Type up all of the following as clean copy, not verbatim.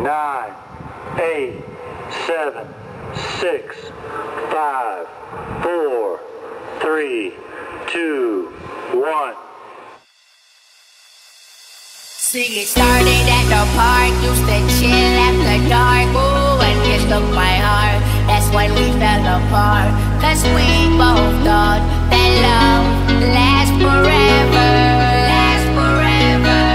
9, 8, 7, 6, 5, 4, 3, 2, 1. See, it started at the park, used to chill after dark. Ooh, and just took my heart, that's when we fell apart. Cause we both thought that love lasts forever, lasts forever.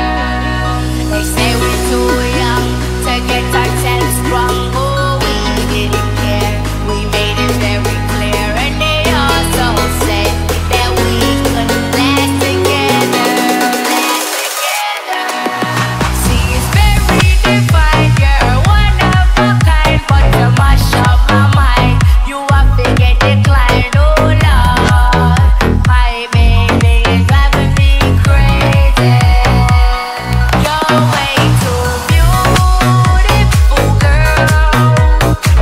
They say we're too young to get ourselves strong. Ooh, we didn't care, we made it very clear. And they also said that we couldn't last together, last together. See, it's very divine, you're one of a kind, but you mash up my mind. You have to get declined, oh Lord. My baby is driving me crazy. You're way too beautiful, girl.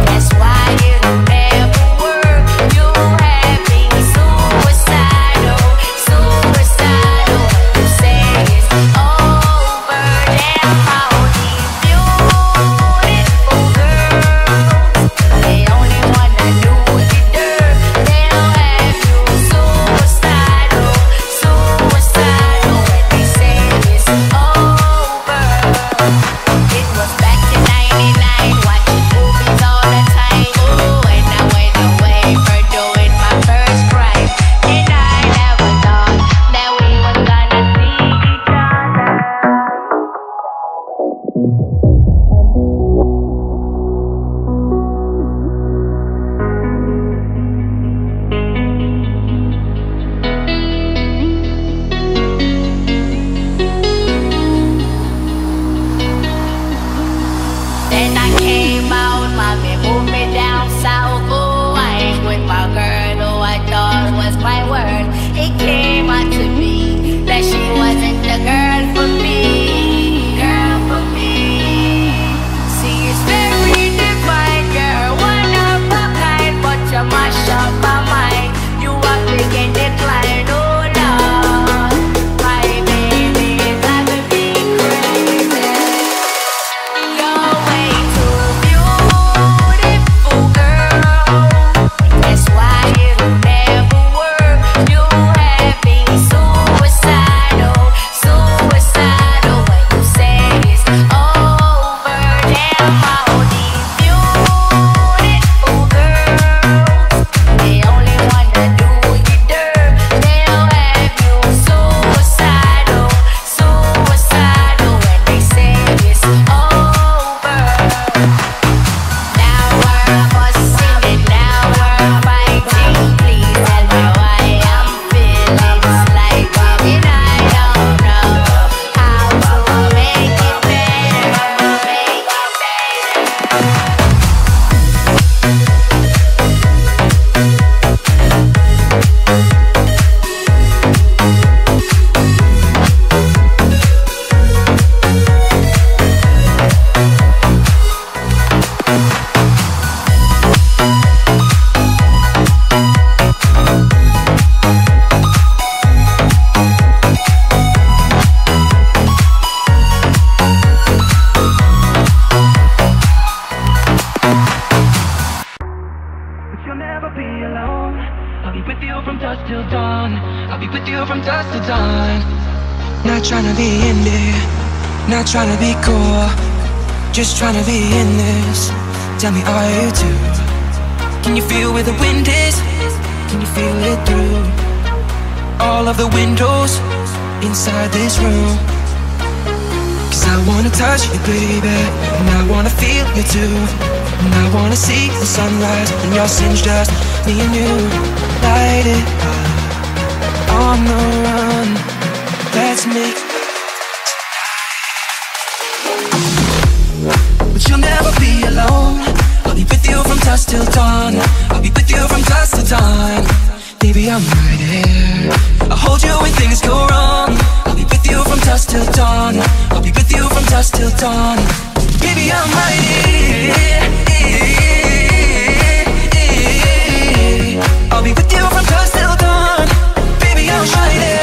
That's why it'll never work. You have me suicidal, suicidal. You say it's over. Damn, all these beautiful girls, they only wanna do the dirt. They'll have you suicidal, suicidal. When they say it's over. It was back in '99, watching movies all the time. Ooh, and I went away for doing my first crime. And I never thought that we was gonna see each other. Then I came out, mommy moved me down south. Oh, I ain't with my girl who I thought was my world. It came out to me that she wasn't the girl for me, girl for me. See, it's very divine, you're one of a kind, but you mash up my mind. You have to get declined, oh Lord. My baby is driving me crazy. You're way too beautiful, girl. That's why it'll never work. You have me suicidal, suicidal. When you say it's over, damn, all these beautiful girls, they only wanna do you dirt. They'll have you suicidal, suicidal. When they say it's over. Now we're fussing and now we're fighting. Please tell me why I'm feeling slightly, and I don't know how to make it better, make it better. But you'll never be alone. I'll be with you from dusk till dawn. I'll be with you from dusk till dawn. Not trying to be in there, not trying to be cool, just trying to be in this. Tell me, are you too? Can you feel where the wind is? Can you feel it through all of the windows inside this room? Cause I wanna touch you, baby, and I wanna feel you too. And I wanna see the sunrise and your sins, just me and you. Light it up, on the run, let's make. But you'll never be alone. I'll be with you from dusk till dawn. I'll be with you from dusk till dawn. Baby, I'm right here. I'll hold you when things go wrong. I'll be with you from dusk till dawn. I'll be with you from dusk till dawn. Baby, I'm right here. I'll be with you from dusk till dawn. Baby, I'm right here.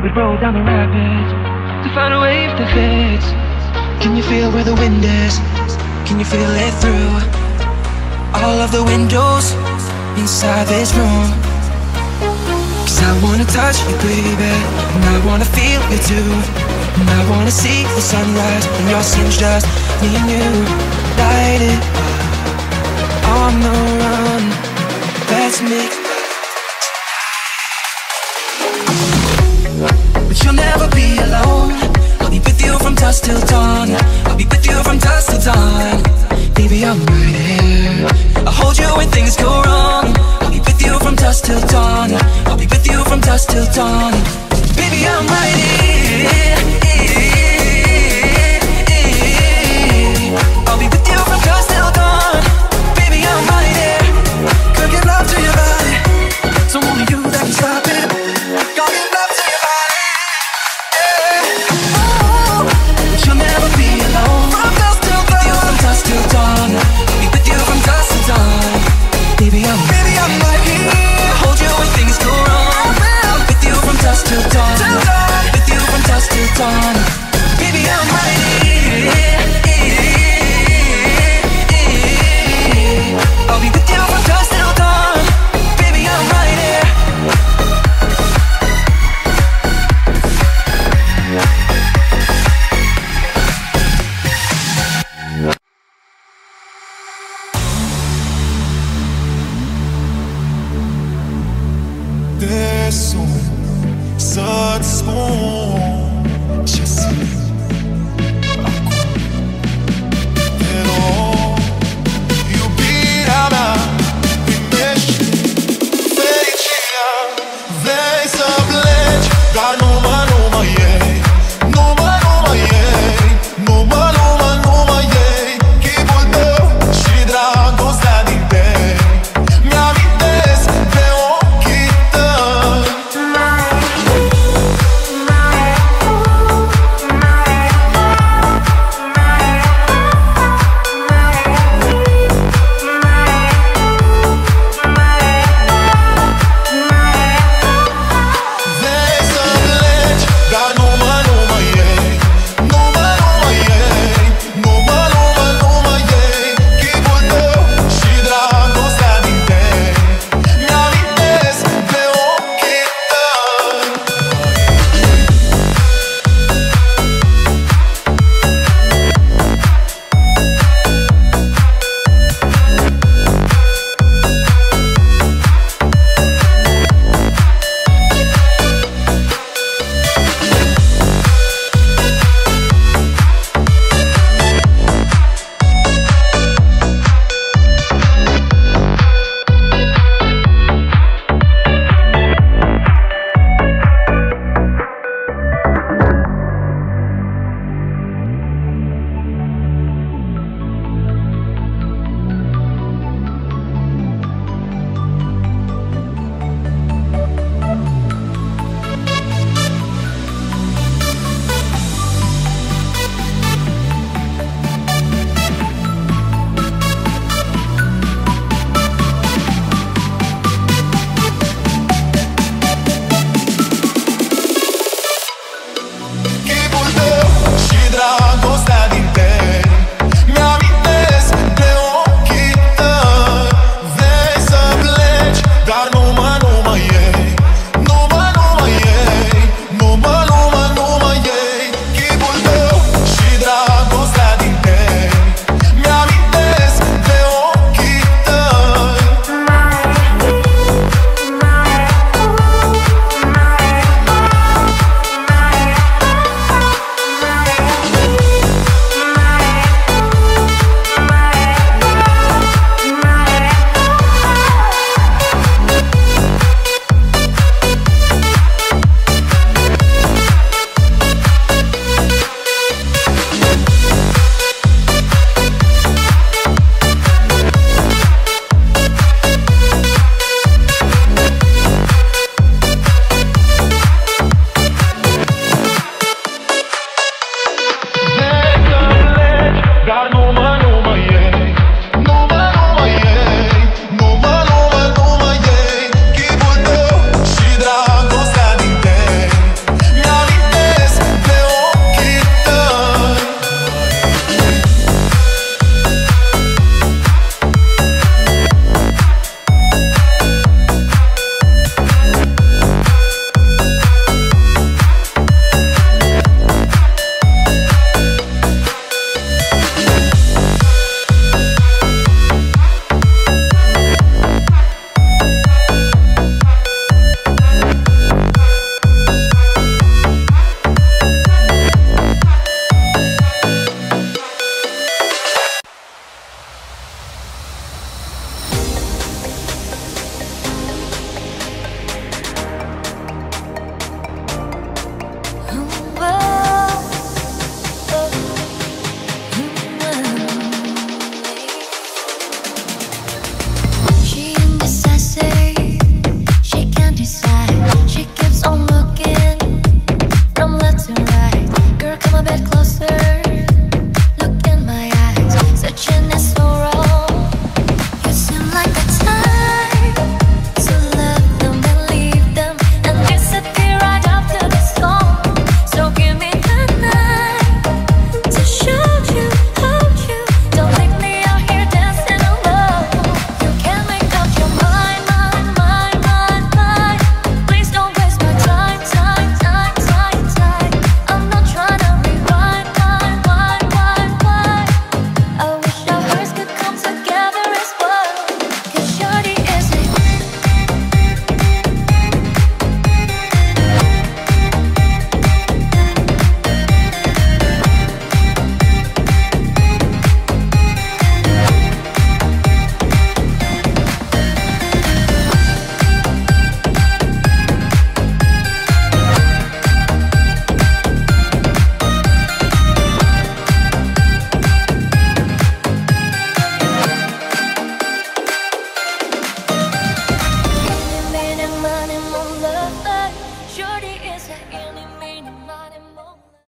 we would roll down the rapids to find a wave that fits. Can you feel where the wind is? Can you feel it through all of the windows inside this room? 'Cause I wanna touch you, baby, and I wanna feel you too. And I wanna see the sunrise when your skin's just me and you. Light it up on the run. Let's make. But you'll never be alone. I'll be with you from dusk till dawn. I'll be with you from dusk till dawn. Baby, I'm right here. I'll hold you when things go wrong. I'll be with you from dusk till dawn. I'll be with you from dusk till dawn. Baby, I'm right here. I'll be with you from dusk till dawn. Baby, I'm right here. Could give love to your body, so only you that can stop it. Gonna give love to your body, yeah. Oh, but you'll never be alone. From dusk till dawn. With you from dusk till dawn. I'll be with you from dusk till dawn. Baby, I'm right here. Hold you when things go wrong. I'm with you from dusk till dawn. With you from dusk till dawn. Baby, I'm right here. I'll be with you from dusk till dawn. Baby, I'm right here. Desço, satisfont, Chipul tău și dragostea